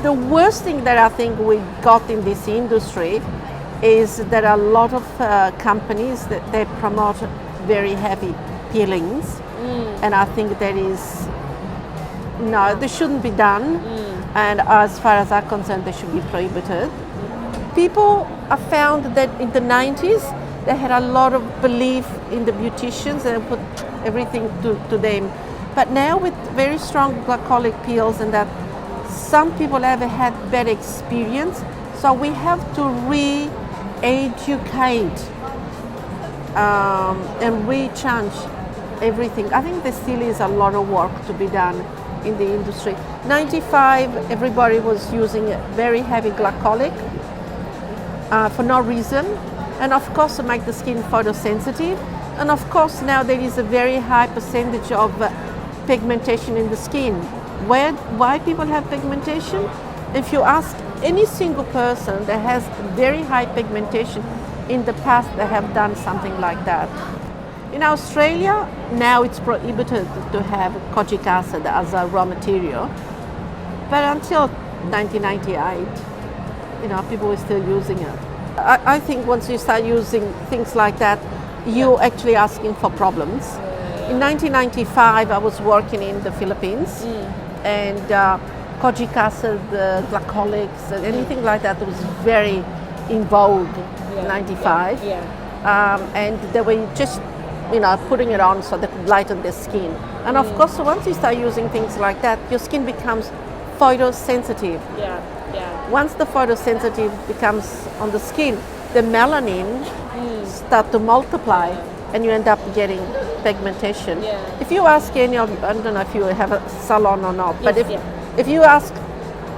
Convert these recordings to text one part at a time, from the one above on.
The worst thing that I think we got in this industry is there are a lot of companies that they promote very heavy peelings, and I think that is no, they shouldn't be done. And as far as I'm concerned, they should be prohibited. People have found that in the 90s they had a lot of belief in the beauticians and put everything to them. But now with very strong glycolic peels and that, some people have had bad experience. So we have to re-educate and re-change everything. I think there still is a lot of work to be done in the industry. 95, everybody was using very heavy glycolic for no reason, and of course to make the skin photosensitive. And of course now there is a very high percentage of pigmentation in the skin. Why people have pigmentation? If you ask any single person that has very high pigmentation, in the past they have done something like that. In Australia, now it's prohibited to have kojic acid as a raw material, but until 1998, people were still using it. I think once you start using things like that, you're actually asking for problems. In 1995, I was working in the Philippines, and kojic acid, glycolics, anything like that was very in vogue in 95. And they were just putting it on so they could lighten their skin. And of course, once you start using things like that, your skin becomes photosensitive. Once the photosensitive becomes on the skin, the melanin start to multiply, and you end up getting pigmentation. If you ask any of, I don't know if you have a salon or not, but if you ask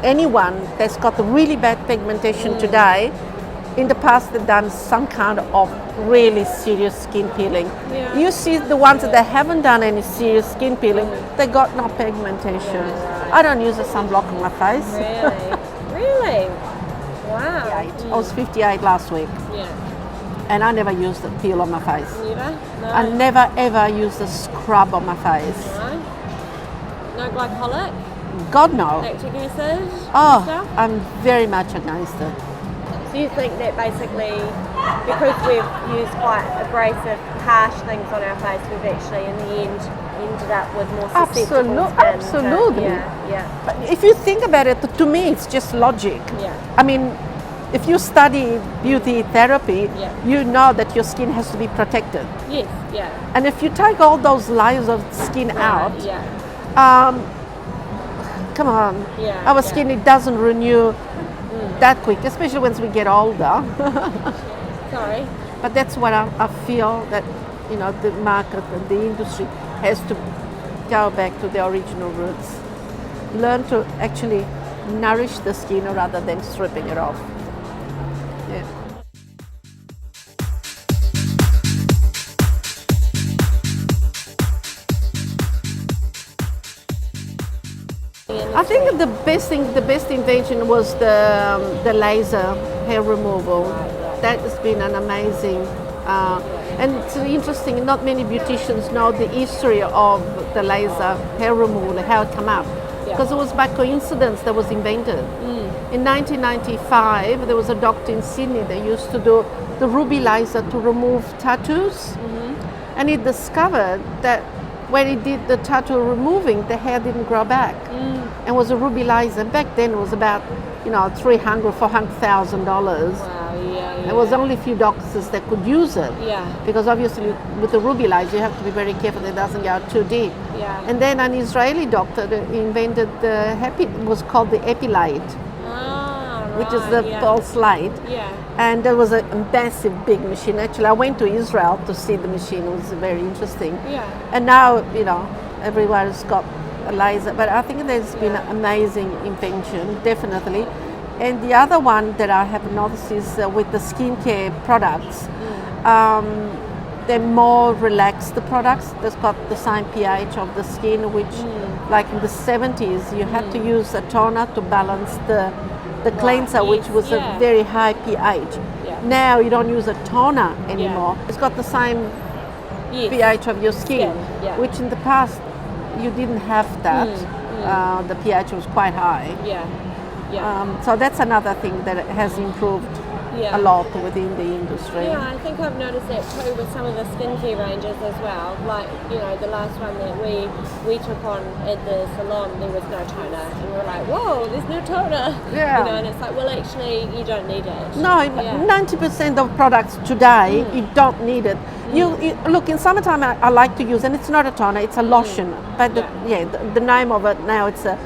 anyone that's got really bad pigmentation today, in the past they've done some kind of really serious skin peeling. You see the ones that haven't done any serious skin peeling, they got no pigmentation. I don't use a sunblock on my face. Really? Wow. I was 58 last week. And I never used a peel on my face. Never? No. I never ever used a scrub on my face. No glycolic? God no. Lactic acid? Oh, Stuff? I'm very much against it. So you think that basically, because we've used quite abrasive, harsh things on our face, we've actually in the end ended up with more susceptible skin? Absolutely. But if you think about it, to me it's just logic. I mean, if you study beauty therapy, you know that your skin has to be protected. And if you take all those layers of skin out, come on, our skin, it doesn't renew that quick, especially once we get older. Sorry. But that's what I feel that the market and the industry has to go back to the original roots. Learn to actually nourish the skin rather than stripping it off. I think the best invention was the laser hair removal. That has been an amazing, and it's interesting. Not many beauticians know the history of the laser hair removal, how it came up, because it was by coincidence that was invented. In 1995, there was a doctor in Sydney that used to do the ruby laser to remove tattoos, and he discovered that when he did the tattoo removing, the hair didn't grow back, and was a ruby laser. Back then, it was about $300,000, $400,000. There was only a few doctors that could use it, because obviously with the ruby laser you have to be very careful that it doesn't go too deep. And then an Israeli doctor invented it was called the Epilite, which is the pulse light. And there was a massive big machine. Actually, I went to Israel to see the machine. It was very interesting. And now, everywhere has got a laser. But I think there's been an amazing invention, definitely. And the other one that I have noticed is with the skincare products. They're more relaxed, the products. They've got the same pH of the skin, which like in the 70s, you had to use a toner to balance the cleanser, which was a very high pH. Now you don't use a toner anymore. It's got the same pH of your skin, which in the past you didn't have that. The pH was quite high. So that's another thing that has improved Yeah. a lot within the industry. Yeah, I think I've noticed that too with some of the skincare ranges as well. Like, you know, the last one that we took on at the salon, there was no toner. And we were like, whoa, there's no toner. Yeah. You know, and it's like, well, actually, you don't need it. No, Yeah. 90% of products today, you don't need it. You look, in summertime I like to use, and it's not a toner, it's a lotion. But the name of it now, it's a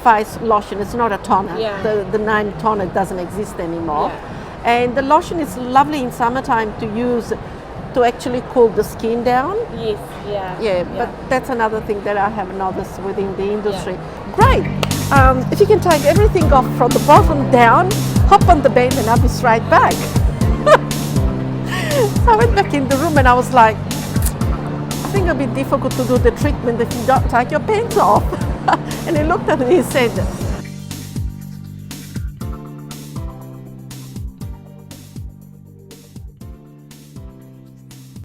face lotion, it's not a toner. Yeah. The name toner doesn't exist anymore. Yeah. And the lotion is lovely in summertime to use to actually cool the skin down. Yes, yeah. Yeah, but that's another thing that I have noticed within the industry. Great. If you can take everything off from the bottom down, hop on the bed and I'll be straight back. So I went back in the room and I was like, I think it'll be difficult to do the treatment if you don't take your pants off. And he looked at me and he said,